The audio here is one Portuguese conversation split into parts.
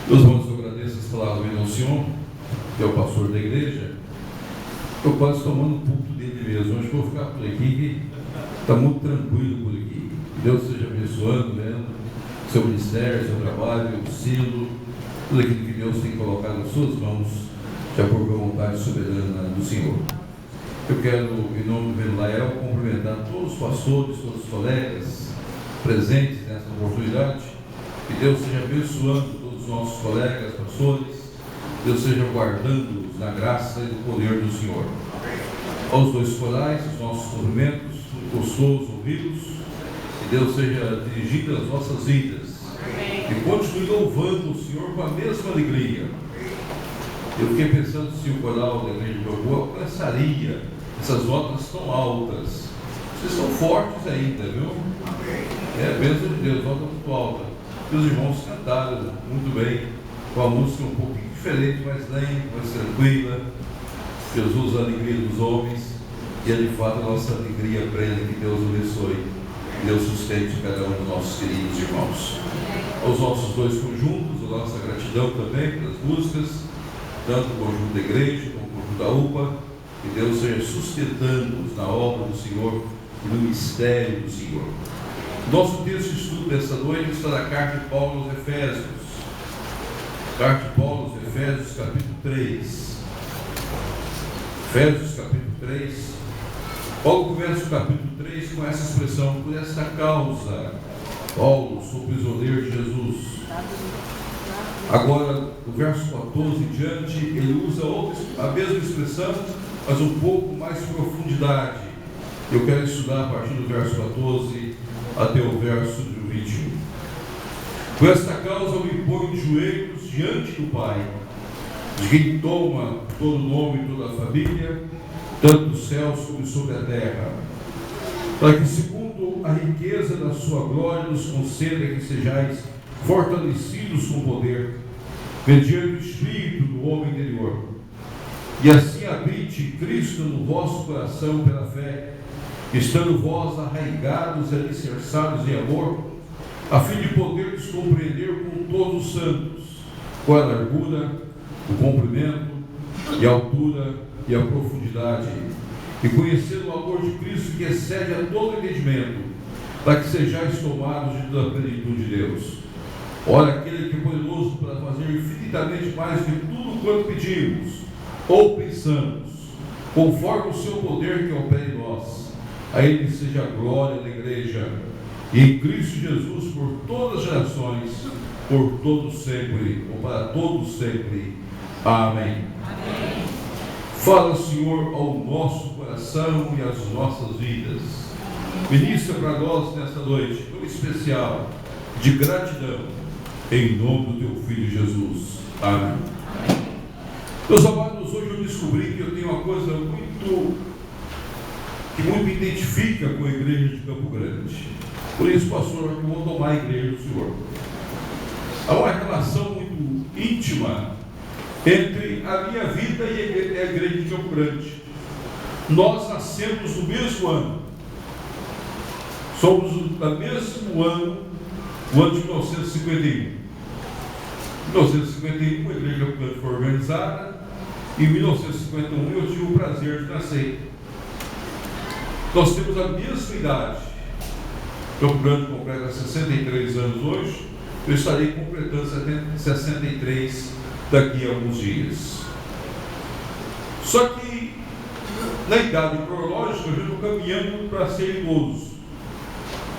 Meus irmãos, eu agradeço as palavras do Senhor, que é o pastor da igreja. Estou quase tomando um pouco dele mesmo. Acho que vou ficar por aqui, que está muito tranquilo por aqui. Deus seja abençoando, né? Seu ministério, seu trabalho, o silo, tudo aquilo que Deus tem colocado nas suas mãos, já por vontade soberana do Senhor. Eu quero, em nome do Velael, cumprimentar todos os pastores, todos os colegas presentes nessa oportunidade. Que Deus seja abençoando todos os nossos colegas, pastores. Deus seja guardando-os na graça e no poder do Senhor. Aos dois corais, os nossos cumprimentos, gostosos ouvi-los. Que Deus seja dirigindo as nossas vidas. E continue louvando o Senhor com a mesma alegria. Eu fiquei pensando se o coral da igreja de Balboa alcançaria essas notas tão altas. Vocês são fortes ainda, viu? É a bênção de Deus, nota muito alta. Meus irmãos cantaram muito bem, com a música um pouquinho diferente, mais lenta, mais tranquila. Jesus, a alegria dos homens, e é de fato a nossa alegria plena. Que Deus abençoe, que Deus sustente cada um dos nossos queridos irmãos. Aos nossos dois conjuntos, a nossa gratidão também pelas músicas, tanto o conjunto da igreja como o conjunto da UPA. Que Deus seja sustentando-nos na obra do Senhor e no mistério do Senhor. Nosso texto de estudo desta noite está na carta de Paulo aos Efésios. Carta de Paulo aos Efésios, capítulo 3. Efésios, capítulo 3. Paulo começa o capítulo 3 com essa expressão: por esta causa, Paulo, sou prisioneiro de Jesus. Agora, no verso 14 em diante, ele usa a mesma expressão, mas um pouco mais de profundidade. Eu quero estudar a partir do verso 14 até o verso 21. Por esta causa eu me ponho de joelhos diante do Pai, de quem toma todo nome e toda a família, tanto dos céus como sobre a terra, para que, segundo a riqueza da sua glória, nos conceda que sejais fortalecidos com poder, mediante o Espírito do homem interior, e assim habite Cristo no vosso coração pela fé, estando vós arraigados e alicerçados em amor, a fim de poderes compreender com todos os santos qual a largura, o comprimento e a altura e a profundidade, e conhecer o amor de Cristo que excede a todo entendimento, para que sejais tomados de toda a plenitude de Deus. Ora, aquele que é poderoso para fazer infinitamente mais do que tudo quanto pedimos ou pensamos, conforme o seu poder que opera em nós. A Ele seja a glória da igreja e em Cristo Jesus por todas as gerações, por todos sempre, ou para todos sempre. Amém. Amém. Fala, Senhor, ao nosso coração e às nossas vidas. Ministra para nós nesta noite, tão especial, de gratidão, em nome do Teu Filho Jesus. Amém. Meus amados, hoje eu descobri que eu tenho uma coisa que muito me identifica com a igreja de Campo Grande. Por isso, pastor, eu vou tomar a igreja do Senhor. Há uma relação muito íntima entre a minha vida e a igreja de Campo Grande. Nós nascemos no mesmo ano. Somos do mesmo ano, o ano de 1951. Em 1951, a igreja de Campo Grande foi organizada. Em 1951, eu tive o prazer de nascer. Nós temos a mesma idade. Campo Grande completa 63 anos hoje. Eu estarei completando 63 daqui a alguns dias. Só que, na idade cronológica, eu já estou caminhando para ser idoso.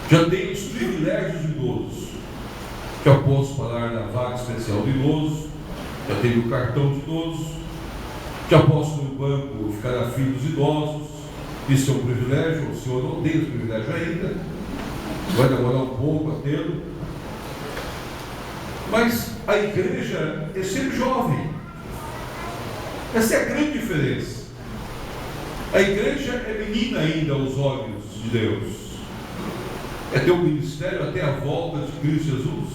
Já tenho os privilégios de idoso. Já posso parar na vaga especial de idoso. Já tenho o cartão de idoso. Já posso no banco ficar a fila dos idosos. Isso é um privilégio. O senhor não tem esse privilégio ainda. Vai demorar um pouco a tê-lo. Mas a igreja é sempre jovem. Essa é a grande diferença. A igreja é menina ainda aos olhos de Deus. É ter um ministério até a volta de Cristo Jesus.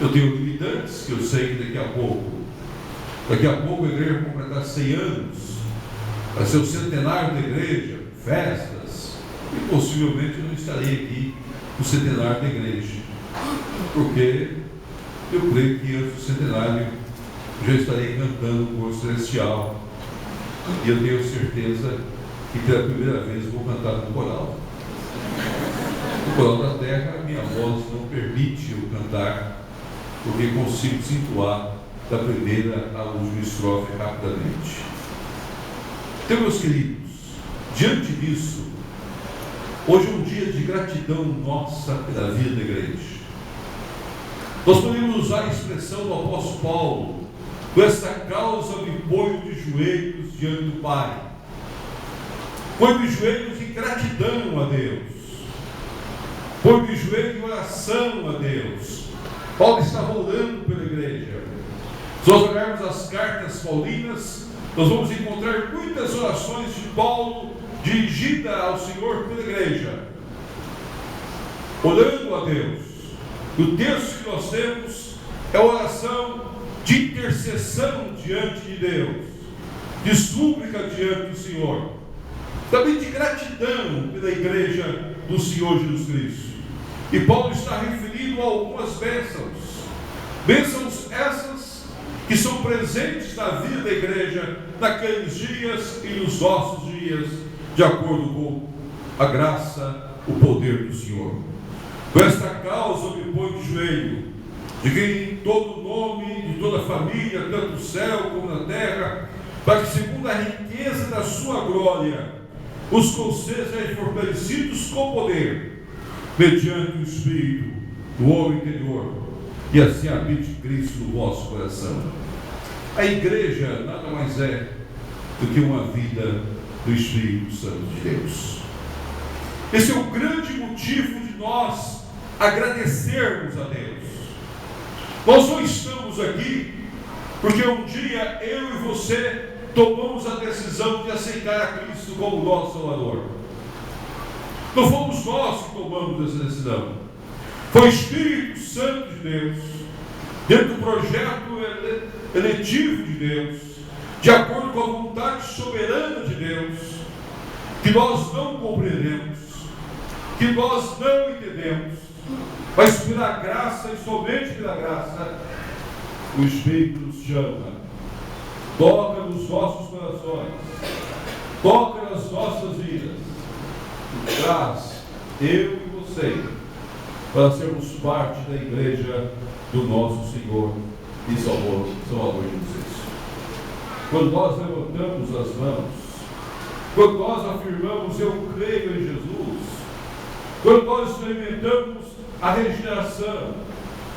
Eu tenho limitantes, que eu sei que daqui a pouco a igreja vai completar 100 anos. Vai ser o centenário da igreja, festas, e possivelmente eu não estarei aqui no centenário da igreja, porque eu creio que antes do centenário já estarei cantando o coro celestial. E eu tenho certeza que pela primeira vez vou cantar no coral. No coral da terra, minha voz não permite eu cantar, porque consigo situar da primeira à última estrofe rapidamente. Então, meus queridos, diante disso, hoje é um dia de gratidão nossa pela vida da igreja. Nós podemos usar a expressão do apóstolo Paulo: por esta causa me ponho de joelhos diante do Pai. Ponho de joelhos em gratidão a Deus. Ponho de joelhos em oração a Deus. Paulo estava orando pela igreja. Se nós olharmos as cartas paulinas, nós vamos encontrar muitas orações de Paulo dirigidas ao Senhor pela igreja, orando a Deus. O texto que nós temos é a oração de intercessão diante de Deus, de súplica diante do Senhor, também de gratidão pela igreja do Senhor Jesus Cristo. E Paulo está referindo a algumas bênçãos essas que são presentes na vida da igreja naqueles dias e nos nossos dias, de acordo com a graça, o poder do Senhor. Por esta causa me ponho de joelho, de que em todo nome, de toda a família, tanto no céu como na terra, para que segundo a riqueza da sua glória, os conceitos sejam fortalecidos com poder, mediante o Espírito do homem interior, e assim habite Cristo no vosso coração. A igreja nada mais é do que uma vida do Espírito Santo de Deus. Esse é o grande motivo de nós agradecermos a Deus. Nós não estamos aqui porque um dia eu e você tomamos a decisão de aceitar a Cristo como nosso Salvador. Não fomos nós que tomamos essa decisão. Foi o Espírito Santo de Deus, dentro do projeto eletivo de Deus, de acordo com a vontade soberana de Deus, que nós não compreendemos, que nós não entendemos, mas pela graça e somente pela graça, o Espírito nos chama, toca nos nossos corações, toca nas nossas vidas, e traz eu e você para sermos parte da igreja do nosso Senhor e Salvador Jesus Cristo. Quando nós levantamos as mãos, quando nós afirmamos eu creio em Jesus, quando nós experimentamos a regeneração,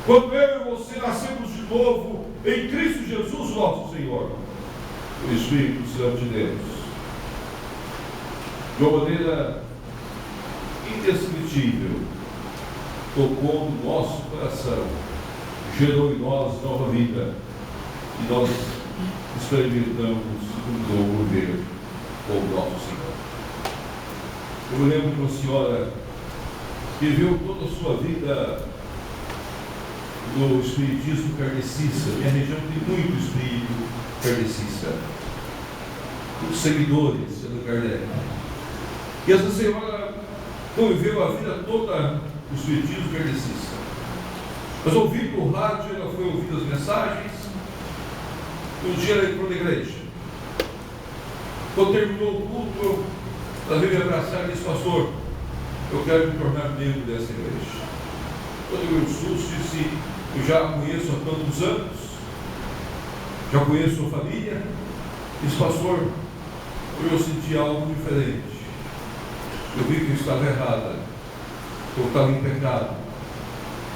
quando eu e você nascemos de novo em Cristo Jesus, nosso Senhor, o Espírito Santo de Deus, de uma maneira indescritível, tocou no nosso coração, gerou em nós nova vida, e nós experimentamos um novo viver com o nosso Senhor. Eu me lembro de uma senhora que viveu toda a sua vida no espiritismo kardecista. Minha região tem muito espírito kardecista, muitos seguidores do Kardec. E essa senhora conviveu a vida toda no espiritismo kardecista. Mas ouvindo o rádio, ela foi ouvindo as mensagens. Um dia ela entrou na igreja. Quando terminou o culto, ela veio me abraçar e disse: pastor, eu quero me tornar membro dessa igreja. Eu dei um susto e disse: eu já a conheço há tantos anos, já conheço sua família. Disse: pastor, eu senti algo diferente. Eu vi que eu estava errada, eu estava em pecado.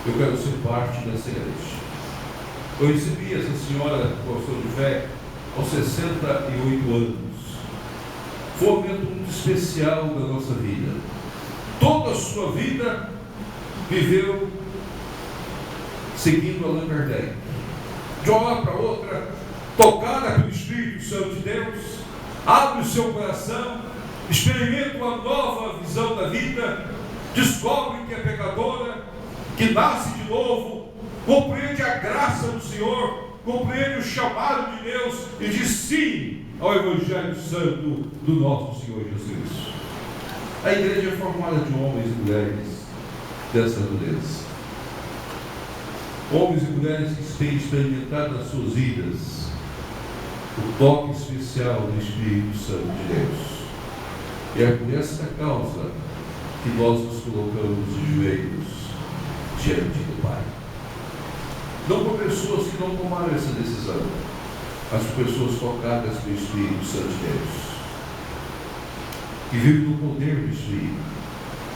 Eu quero ser parte dessa igreja. Eu recebi essa senhora, professora de fé, aos 68 anos. Foi um momento muito especial da nossa vida. Toda a sua vida viveu seguindo Allan Kardec. De uma hora para outra, tocada pelo Espírito Santo de Deus, abre o seu coração, experimenta uma nova visão da vida, descobre que é pecadora, que nasce de novo, compreende a graça do Senhor, compreende o chamado de Deus e diz sim ao Evangelho Santo do nosso Senhor Jesus Cristo. A igreja é formada de homens e mulheres dessa natureza. Homens e mulheres que têm experimentado nas suas vidas o toque especial do Espírito Santo de Deus. E é por esta causa que nós nos colocamos de joelhos diante do Pai. Não por pessoas que não tomaram essa decisão, mas por pessoas tocadas pelo Espírito Santo de Deus, que vivem no poder do Espírito,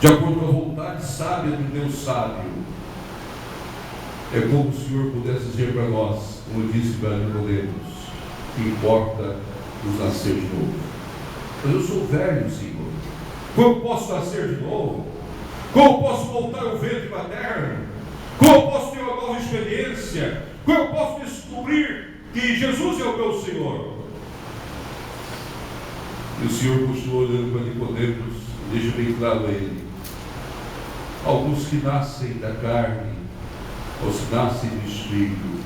de acordo com a vontade sábia do Deus sábio. É como se o Senhor pudesse dizer para nós, como disse para Nicodemos, que importa nos nascer de novo. Mas eu sou velho, Senhor. Como eu posso nascer de novo? Como eu posso voltar ao ventre materno? Como eu posso ter uma nova experiência? Como eu posso descobrir que Jesus é o meu Senhor? E o Senhor continuou olhando para Nicodemos e deixa bem claro a ele: alguns que nascem da carne, os que nascem do Espírito,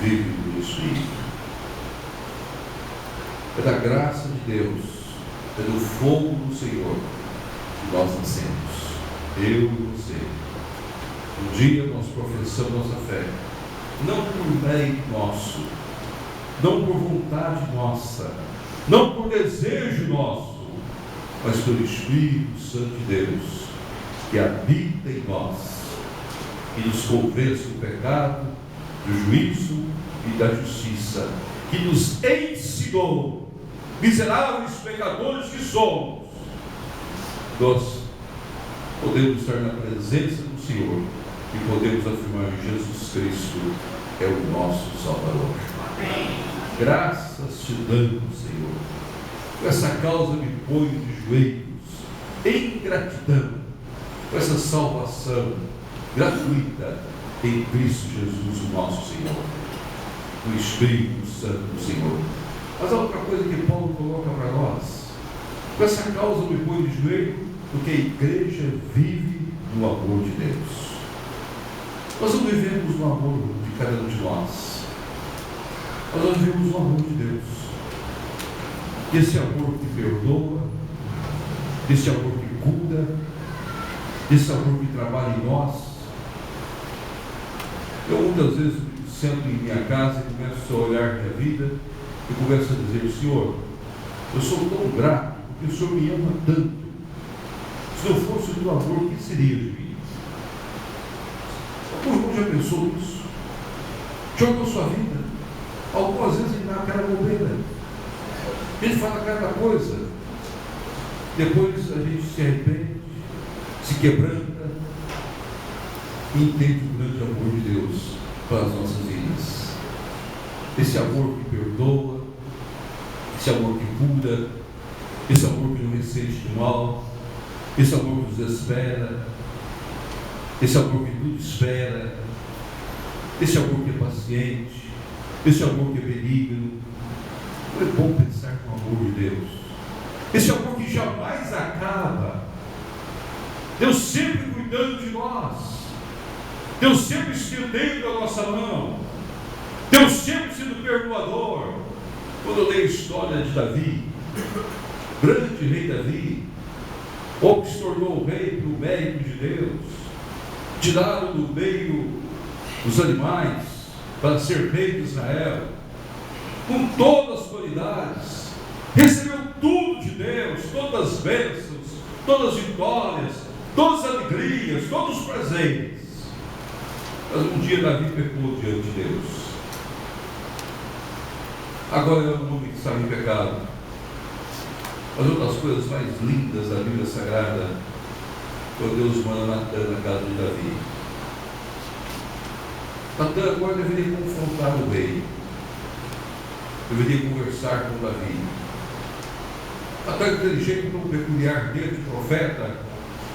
vivem do Espírito. É da graça de Deus, é do fogo do Senhor que nós nascemos, eu e você. Um dia nós professamos nossa fé, não por mérito nosso, não por vontade nossa, não por desejo nosso, mas pelo Espírito Santo de Deus, que habita em nós, que nos convence do pecado, do juízo e da justiça, que nos ensinou, miseráveis pecadores que somos, nós podemos estar na presença do Senhor e podemos afirmar que Jesus Cristo é o nosso Salvador. Graças te damos, Senhor. Por essa causa me ponho de joelhos, em gratidão, por essa salvação gratuita em Cristo Jesus, o nosso Senhor, o Espírito Santo do Senhor. Mas há outra coisa que Paulo coloca para nós: por essa causa me ponho de joelho, porque a igreja vive no amor de Deus. Nós não vivemos no amor de cada um de nós, mas nós vivemos no amor de Deus. Esse amor que perdoa, esse amor que cura, esse amor que trabalha em nós. Eu muitas vezes sento em minha casa e começo a olhar minha vida e começo a dizer: Senhor, eu sou tão grato porque o Senhor me ama tanto. Se não fosse o teu amor, o que seria de mim? O irmão já pensou nisso? Já olhou sua vida? Algumas vezes ele dá aquela bobeira, ele fala cada coisa, depois a gente se arrepende, se quebranta e entende o grande amor de Deus para as nossas vidas. Esse amor que perdoa, esse amor que cura, esse amor que não ressente do mal, esse amor que nos espera, esse amor que tudo espera, esse amor que é paciente, esse amor que é benigno. Como é bom pensar no amor de Deus, esse amor que jamais acaba, Deus sempre cuidando de nós, Deus sempre estendendo a nossa mão, Deus sempre sendo perdoador. Quando eu leio a história de Davi, grande rei Davi, ou que se tornou o rei pelo mérito de Deus, tirado do meio dos animais para ser rei de Israel, com todas as qualidades, recebeu tudo de Deus, todas as bênçãos, todas as vitórias, todas as alegrias, todos os presentes. Mas um dia Davi pecou diante de Deus. Agora é um homem que estava em pecado. Mas uma das coisas mais lindas da Bíblia Sagrada, quando Deus manda Natan na casa de Davi. Natan agora deveria confrontar o rei, deveria conversar com Davi. Natan, aquele jeito tão peculiar dele de profeta,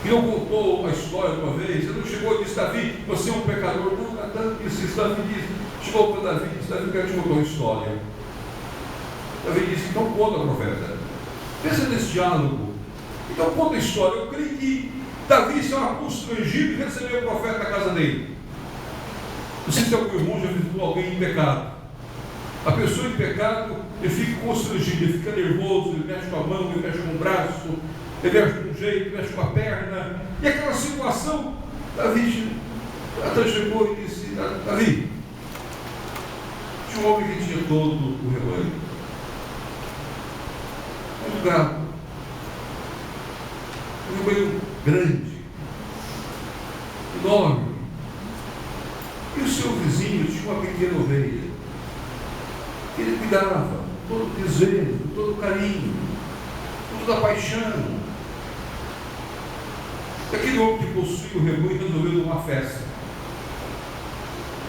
que não contou a história de uma vez. Ele não chegou e disse: Davi, você é um pecador. Não, Natan disse isso. Davi disse, chegou para Davi e disse: Davi, eu quero te contar uma história. Davi disse: então conta, profeta. Pensa nesse diálogo. Então conta a história. Eu creio que Davi estava constrangido e recebeu o profeta na casa dele. Não sei se algum irmão já visitou alguém em pecado. A pessoa em pecado, ele fica constrangido, ele fica nervoso, ele mexe com a mão, ele mexe com o braço, ele mexe com um jeito, ele mexe com a perna. E aquela situação, Davi até chegou e disse: Davi tinha um homem que tinha todo o rebanho, muito gado, um rebanho grande, enorme. E o seu vizinho tinha uma pequena ovelha que ele cuidava, todo desvelo, todo carinho, toda paixão. Aquele homem que possuía o rebanho resolveu uma festa,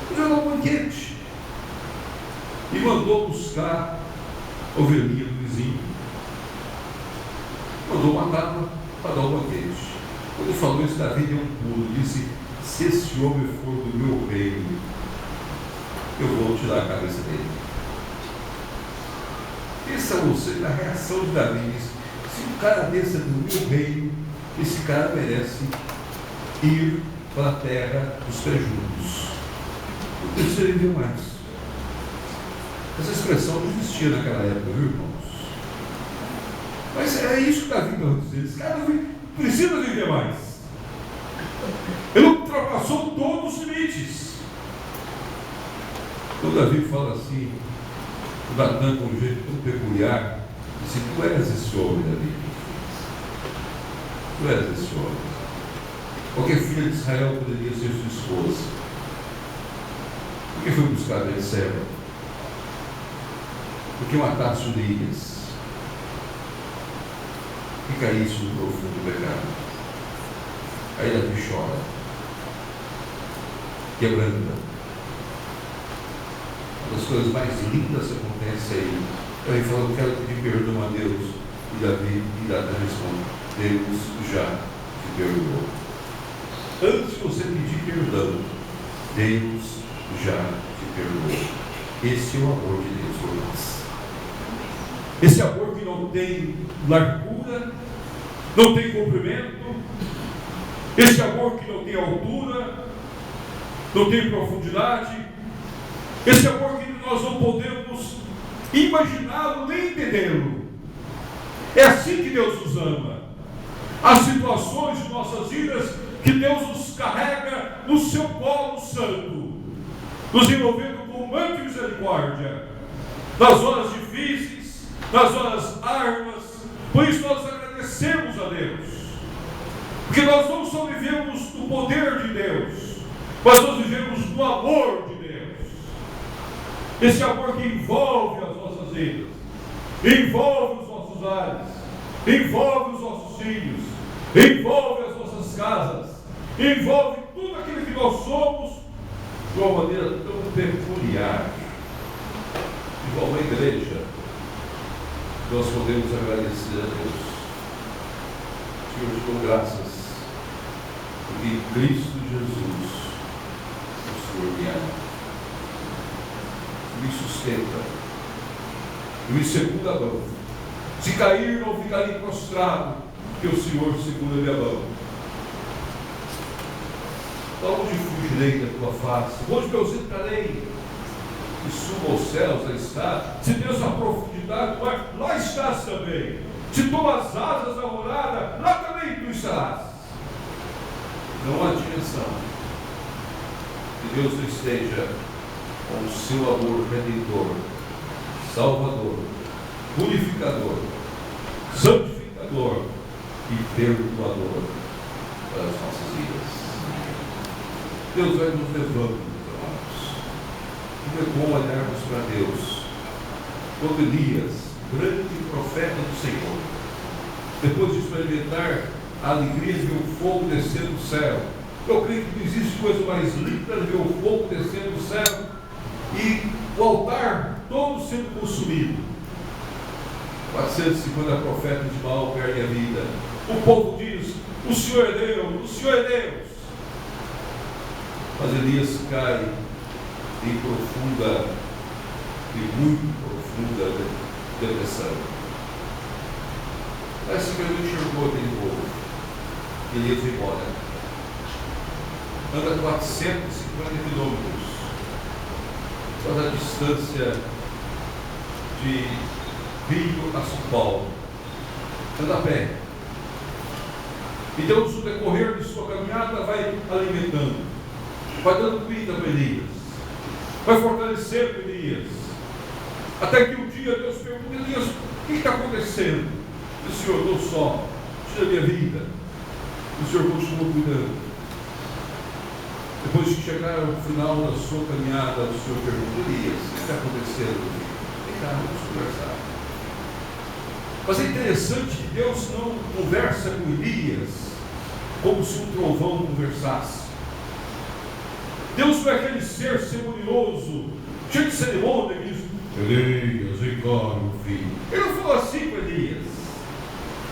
fazer um banquete, e mandou buscar a ovelhinha do vizinho, mandou matá-la para dar um banquete. Quando falou isso, Davi deu um pulo, disse: se esse homem for do meu reino, eu vou tirar a cabeça dele. Pensa você na reação de Davi. Diz: se um cara desse é do meu reino, esse cara merece ir para a terra dos prejuízos. O terceiro viu mais. Essa expressão não existia naquela época, viu, irmãos? Mas é isso que Davi está dizendo. Esse cara precisa viver mais. Ele ultrapassou todos os limites. Quando Davi fala assim, o Natan, com um jeito tão peculiar, disse: tu és esse homem, Davi. Tu és esse homem. Qualquer filha de Israel poderia ser sua esposa. Por que foi buscar Betseba? Porque matasse Urias e caísse no profundo pecado. Aí Davi chora, quebranta. Uma das coisas mais lindas que acontece aí. Davi fala: eu quero pedir perdão a Deus. E Davi responde: Deus já te perdoou. Antes de você pedir perdão, Deus já te perdoou. Esse é o amor de Deus por nós. Esse amor que não tem largura, não tem comprimento, esse amor que não tem altura, não tem profundidade, esse amor que nós não podemos imaginá-lo nem entendê-lo. É assim que Deus nos ama. Há situações de nossas vidas que Deus nos carrega no seu colo santo, nos envolvendo com um manto de misericórdia, nas horas difíceis, nas horas árduas. Por isso nós agradecemos a Deus, porque nós não só vivemos do poder de Deus, mas nós vivemos do amor de Deus. Esse amor que envolve as nossas vidas, envolve os nossos lares, envolve os nossos filhos, envolve as nossas casas, envolve tudo aquilo que nós somos de uma maneira tão peculiar. Igual uma igreja, nós podemos agradecer a Deus. Senhor, te dou graças, porque em Cristo Jesus o Senhor me ama, me sustenta, me segura a mão. Se cair, não ficarei prostrado, porque o Senhor segura a minha mão. Para onde fugirei da tua face? Onde me ausentarei? Se subo aos céus, lá está. Se Deus a profundidade do mar, lá estás também. Se tomas asas da morada, lá também tu estarás. Não há dimensão que Deus não esteja com o seu amor redentor, salvador, purificador, santificador e perdoador para as nossas vidas. Deus vai nos levando, meus amados. Como é bom olharmos para Deus. Quando Elias, grande profeta do Senhor, depois de experimentar a alegria de ver o fogo descer do céu, eu creio que não existe coisa mais linda de ver o fogo descendo do céu e o altar todo sendo consumido. 450 profetas de Baal perdem a vida. O povo diz: o Senhor é Deus, o Senhor é Deus. Mas Elias cai em profunda e muito profunda depressão. Parece que ele não enxergou aquele povo. Elias foi embora. Anda 450 quilômetros, quase a distância de Rio a São Paulo. Anda a pé. Então, no decorrer de sua caminhada, vai alimentando. vai dando vida para Elias, vai fortalecendo Elias, até que um dia Deus pergunta: Elias, o que está acontecendo? E o Senhor: estou só, tira a minha vida. E o Senhor continuou cuidando. Depois que chegar ao final da sua caminhada, o Senhor pergunta: Elias, o que está acontecendo? Vem cá, vamos conversar. Mas é interessante que Deus não conversa com Elias como se um trovão conversasse. Deus não é aquele ser cerimonioso, cheio de cerimônia, que diz: Elias, vem cá, meu filho. Ele não falou assim com Elias.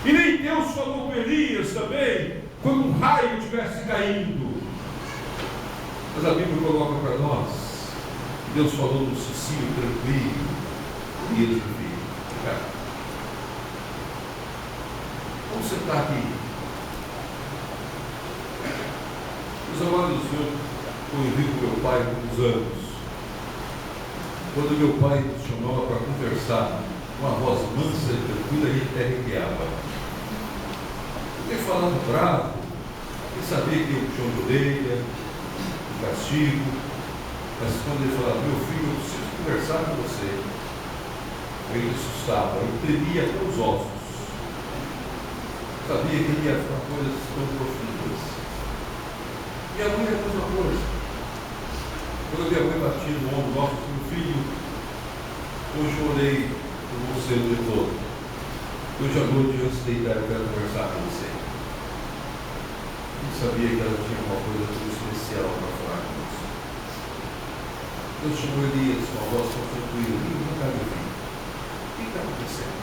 E nem Deus falou com Elias também quando um raio estivesse caindo. Mas a Bíblia coloca para nós que Deus falou no sucinho, tranquilo: Elias, meu filho, vem cá. Vamos sentar aqui. Meus amados, eu convivi com meu pai há alguns anos. Quando meu pai nos chamava para conversar, uma voz mansa e tranquila, ele até arrepiava. Ele falava bravo, ele sabia que eu tinha orelha, um castigo, mas quando ele falava: meu filho, eu preciso conversar com você, ele assustava, eu tremia até os ossos. Sabia que ele ia falar coisas tão profundas. Minha mãe é a mesma coisa. Quando minha mãe batia no ombro nosso: meu filho, hoje eu orei por você o dia todo. Hoje à noite, antes de deitar, eu quero conversar com você. Eu sabia que ela tinha uma coisa muito especial para falar com você. Deus chamou Elias com a voz tão tranquila: vem cá, meu filho, o que está acontecendo?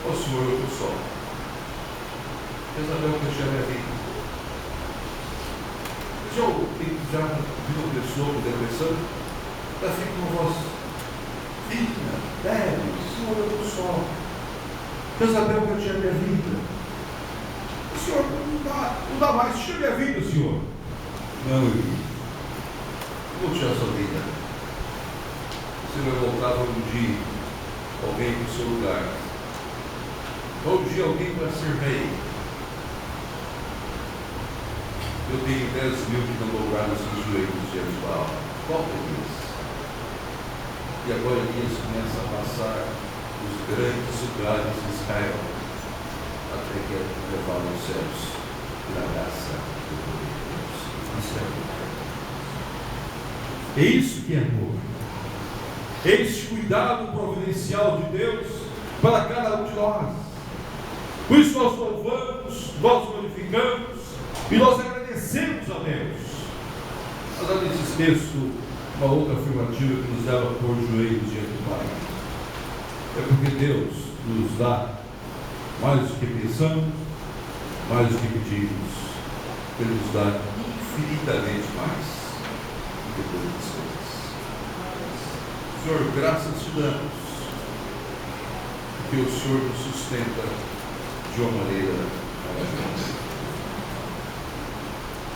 Ó Senhor, eu estou só. Jezabel quer tirar minha vida. Já viu uma pessoa com depressão? Ela fica com uma voz fina, débil: Senhor, eu estou só. Jezabel quer tirar minha vida. O Senhor não dá mais, tira minha vida, Senhor. Não, eu vou tirar sua vida. Você vai voltar para ungir alguém para o seu lugar. Vai ungir alguém para ser rei. Eu tenho 10 mil que não dobraram seus joelhos diante de Baal. Falta Elias. E agora Elias começa a passar os grandes lugares de Israel, até que é levado aos céus pela graça do poder de Deus. Isso é isso que é amor. Este cuidado providencial de Deus para cada um de nós. Por isso nós louvamos, nós glorificamos e nós agradecemos a Deus. Mas há nesse texto uma outra afirmativa que nos leva a pôr joelhos diante do Pai. É porque Deus nos dá mais do que pensamos, mais do que pedimos. Ele nos dá infinitamente mais do que todas as coisas. Senhor, graças te damos, porque o Senhor nos sustenta de uma maneira maravilhosa.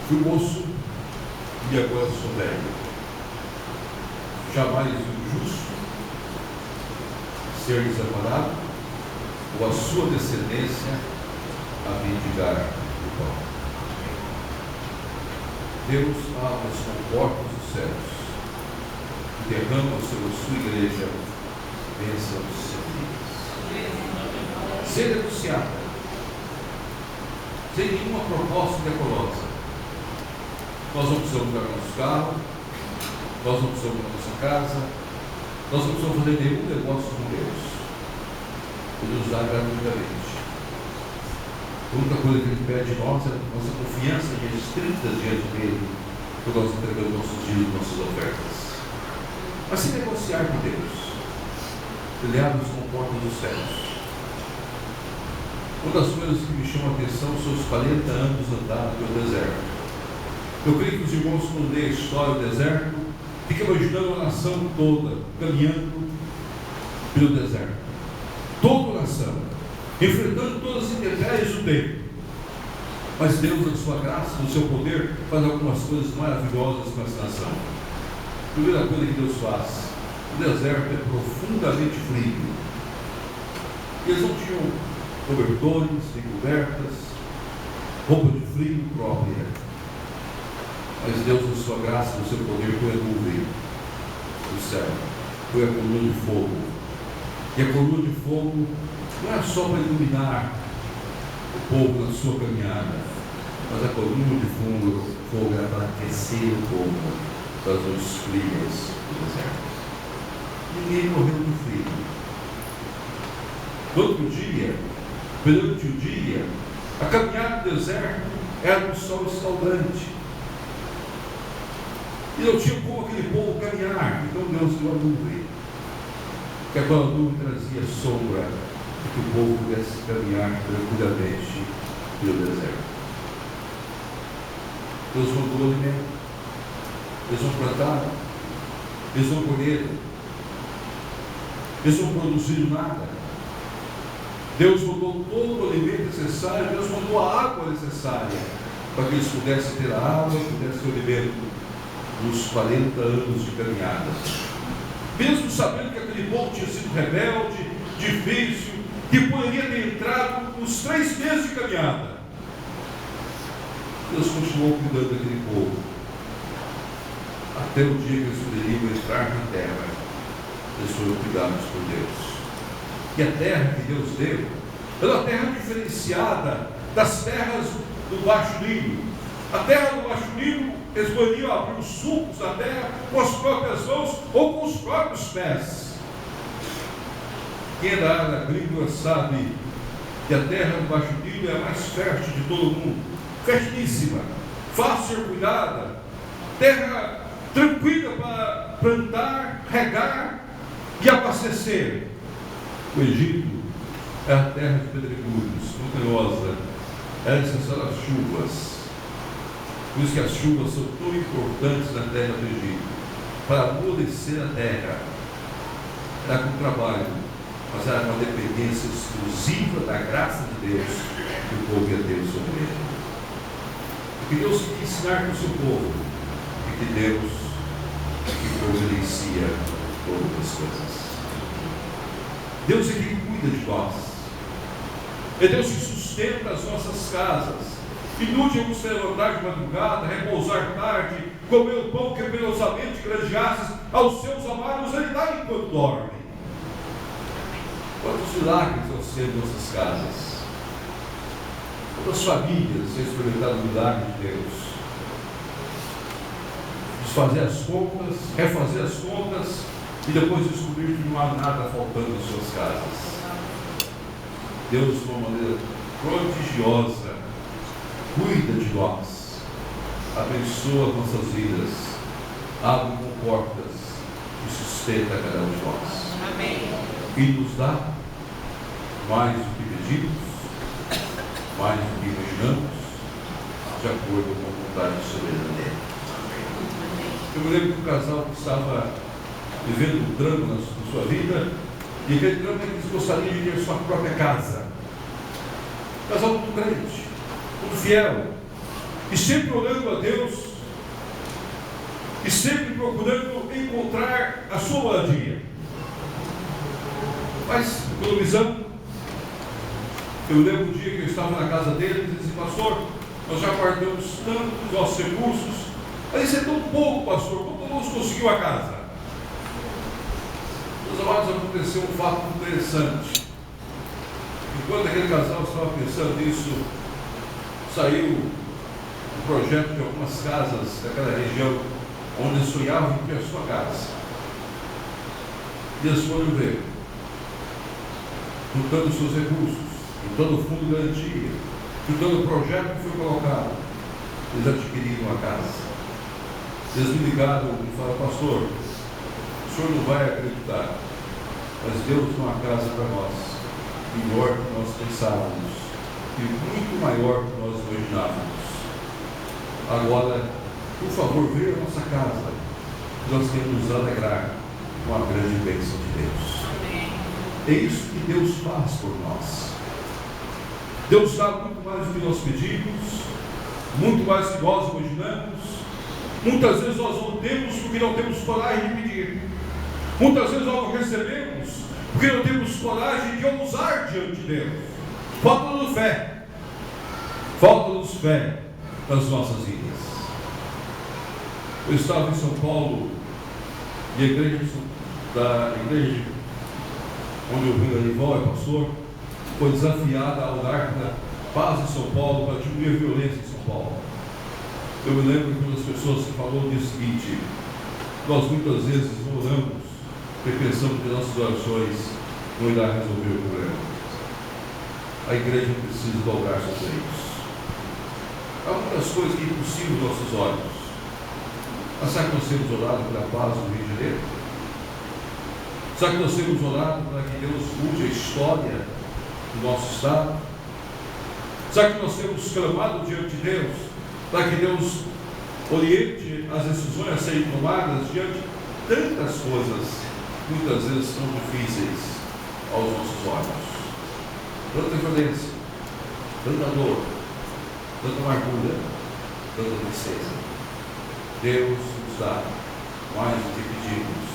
Fui moço e agora sou velho. Jamais vi o justo ser desamparado, ou a sua descendência a mendigar o pão. Deus abre as portas dos céus e derrama sobre a sua igreja bênçãos sem fim. Sem negociar, sem nenhuma proposta decorosa. Nós não precisamos pagar nosso carro, nós não precisamos pagar nossa casa, nós não precisamos fazer nenhum negócio com Deus. Ele nos dá gratuitamente. A única coisa que Ele pede de nós é a nossa confiança restrita diante dEle, quando nós entregamos nossos dias, nossas ofertas. Mas se negociar com Deus, Ele abre as comportas dos céus. Uma das coisas que me chama a atenção são os 40 anos andados pelo deserto. Eu creio que os irmãos, quando lêem a história do deserto, ficam imaginando a nação toda caminhando pelo deserto. Toda a nação, enfrentando todas as intempéries do tempo. Mas Deus, na sua graça, no seu poder, faz algumas coisas maravilhosas com essa nação. A primeira coisa que Deus faz: o deserto é profundamente frio. Eles não tinham cobertores, nem cobertas, roupa de frio própria. Mas Deus, na sua graça, no seu poder, põe a nuvem do céu, põe a coluna de fogo. E a coluna de fogo não é só para iluminar o povo na sua caminhada, mas a coluna de fogo é para aquecer o povo das noites frias do deserto. Ninguém morreu no frio. No outro dia, durante o dia, a caminhada do deserto era um sol escaldante. E não tinha como aquele povo caminhar. Então Deus deu a nuvem. Que aquela nuvem trazia sombra para que o povo pudesse caminhar tranquilamente pelo deserto. Deus mandou o alimento. Eles não plantaram. Eles não colheram. Eles não produziram nada. Deus mandou todo o alimento necessário. Deus mandou a água necessária para que eles pudessem ter a água, pudessem ter o alimento nos 40 anos de caminhada. Mesmo sabendo que aquele povo tinha sido rebelde, difícil, que poderia ter entrado nos 3 meses de caminhada, Deus continuou cuidando daquele povo até o dia que eles poderiam entrar na terra. Eles foram cuidados por Deus. E a terra que Deus deu era uma terra diferenciada das terras do Baixo Nilo. A terra do Baixo Nilo, eles poderiam abrir os sulcos da terra com as próprias mãos ou com os próprios pés. Quem é da área agrícola sabe que a terra do Baixo Nilo é a mais fértil de todo o mundo. Fertilíssima, fácil de ser cuidada, terra tranquila para plantar, regar e abastecer. O Egito é a terra de pedregulhos, montanhosa, era necessária as chuvas. Por isso que as chuvas são tão importantes na terra do Egito, para amolecer a terra. Era com trabalho, mas era uma dependência exclusiva da graça de Deus que o povo ia ter sobre ele. O que Deus quer ensinar para o seu povo é que Deus providencia todas as coisas. Deus é quem cuida de nós. É Deus que sustenta as nossas casas. Inútil você levantar de madrugada, repousar tarde, comer o pão que penosamente granjeastes aos seus amados, Ele dá enquanto dorme. Quantos milagres vão ser em nossas casas? Quantas famílias têm experimentado o milagre de Deus? Desfazer as contas, refazer as contas e depois descobrir que não há nada faltando em suas casas. Deus, de uma maneira prodigiosa, cuida de nós, abençoa nossas vidas, abre portas e sustenta cada um de nós. Amém. E nos dá mais do que pedimos, mais do que imaginamos, de acordo com a vontade soberana dele. Eu me lembro de um casal que estava vivendo um drama na sua vida, e aquele drama é que eles gostariam de ter sua própria casa. Um casal muito crente, muito fiel, e sempre orando a Deus, e sempre procurando encontrar a sua moradia. Mas, economizando, eu lembro um dia que eu estava na casa dele e disse: pastor, nós já guardamos tanto dos nossos recursos, mas isso é tão pouco, pastor, como vamos conseguir uma casa? Meus amados, aconteceu um fato interessante. Enquanto aquele casal estava pensando nisso, saiu um projeto de algumas casas daquela região onde eles sonhavam em ter a sua casa. E eles foram ver, juntando os seus recursos, juntando o fundo de garantia, juntando o projeto que foi colocado, eles adquiriram a casa. Eles me ligaram e falaram: pastor, o senhor não vai acreditar, mas Deus tem uma casa para nós, melhor do que nós pensávamos e muito maior do que nós imaginávamos. Agora, por favor, venha à nossa casa, nós queremos nos alegrar com a grande bênção de Deus. É isso que Deus faz por nós. Deus dá muito mais do que nós pedimos, muito mais do que nós imaginamos. Muitas vezes nós não temos porque não temos coragem de pedir. Muitas vezes nós não recebemos porque não temos coragem de ousar diante de Deus. Falta-nos fé. Falta-nos fé nas nossas vidas. Eu estava em São Paulo e a igreja onde o Rio é pastor, foi desafiada a orar para paz em São Paulo, para diminuir a violência em São Paulo. Eu me lembro que uma das pessoas que falou disse o seguinte: nós muitas vezes oramos porque pensamos que nossas orações não irá resolver o problema. A igreja precisa dobrar seus joelhos. Há muitas coisas que é impossível aos nossos olhos. Mas será que nós temos orado pela paz do Rio de Janeiro? Será que nós temos orado para que Deus mude a história do nosso estado? Será que nós temos clamado diante de Deus para que Deus oriente as decisões a serem tomadas diante de tantas coisas, muitas vezes são difíceis aos nossos olhos? Tanta violência, tanta dor, tanta amargura, tanta tristeza. Deus nos dá mais do que pedimos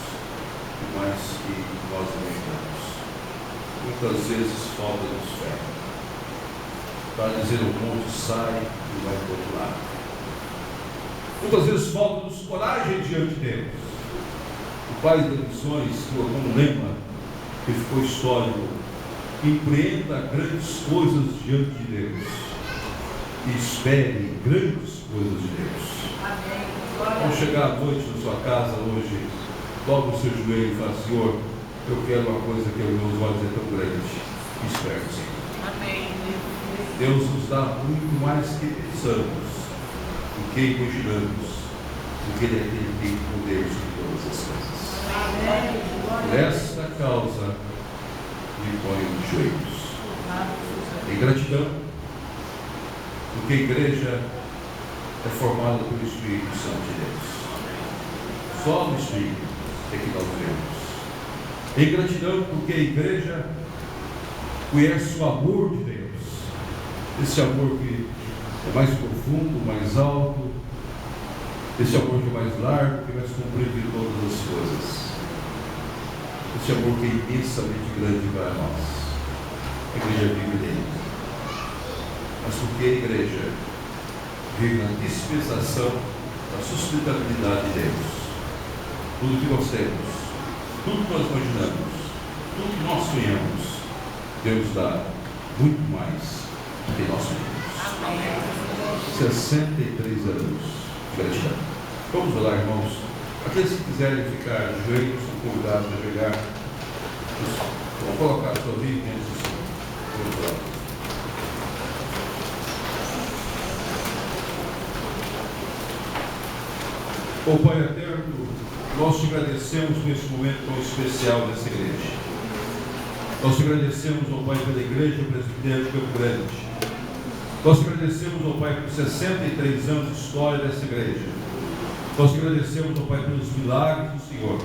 e mais que nós imaginamos. Muitas vezes falta-nos fé para dizer ao monte: sai e vai para o outro lado. Muitas vezes falta-nos coragem diante de Deus. O Pai das Missões colocou um lema que ficou histórico: empreenda grandes coisas diante de Deus e espere grandes coisas de Deus. Amém. Ao chegar à noite na sua casa hoje, dobra o seu joelho e fala: Senhor, eu quero uma coisa que aos meus olhos é tão grande. Espero, Senhor. Amém. Deus nos dá muito mais que pensamos, do que imaginamos, porque Ele é aquele que tem poder sobre todas as coisas. Amém. Por esta causa, me ponho de joelhos. Em gratidão, porque a igreja é formada pelo Espírito Santo de Deus. Só no Espírito é que nós vemos. Em gratidão, porque a igreja conhece o amor de Deus. Esse amor que é mais profundo, mais alto, esse amor que é mais largo, que é mais comprido de todas as coisas. Esse amor que é imensamente grande para nós. A igreja vive dele. Mas porque a igreja vive na dispensação da sustentabilidade de Deus. Tudo que nós temos, tudo que nós imaginamos, tudo que nós sonhamos, Deus dá muito mais do que nós sonhamos. 63 anos de gratidão. Vamos orar, irmãos. Aqueles que quiserem ficar de joelhos são convidados a pegar. Vamos colocar a sua vida diante do Senhor. Vamos orar. Ó Pai eterno, nós te agradecemos nesse momento tão especial dessa igreja. Nós te agradecemos, ó Pai, pela igreja presbiteriana de Campo Grande. Nós te agradecemos, ó Pai, por 63 anos de história dessa igreja. Nós te agradecemos, ó Pai, pelos milagres do Senhor,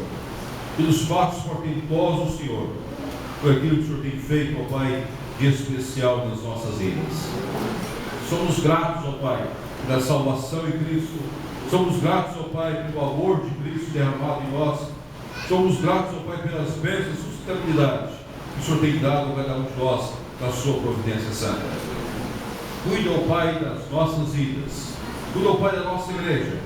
pelos fatos portentosos do Senhor, por aquilo que o Senhor tem feito, ó Pai, de especial nas nossas vidas. Somos gratos, ó Pai, pela salvação em Cristo. Somos gratos, ó Pai, pelo amor de Cristo derramado em nós. Somos gratos, ó Pai, pelas bênçãos e sustentabilidade que o Senhor tem dado a cada um de nós na sua providência santa. Cuida, ó Pai, das nossas vidas. Cuida, ó Pai, da nossa igreja.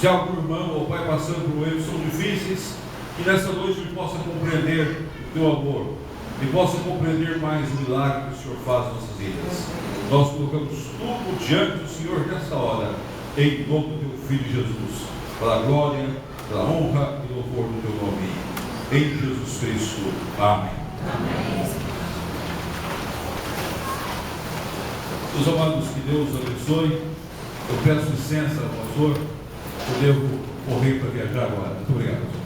Se há algum irmão, ó Pai, passando por momentos que são difíceis, que nessa noite ele possa compreender o Teu amor e possa compreender mais o milagre que o Senhor faz nas nossas vidas. Nós colocamos tudo diante do Senhor nesta hora, em nome do Teu Filho Jesus, para a glória, para a honra e louvor do Teu nome, em Jesus Cristo. Amém. Amém. Meus amados, que Deus abençoe. Eu peço licença, pastor, eu devo correr para viajar agora. Muito obrigado.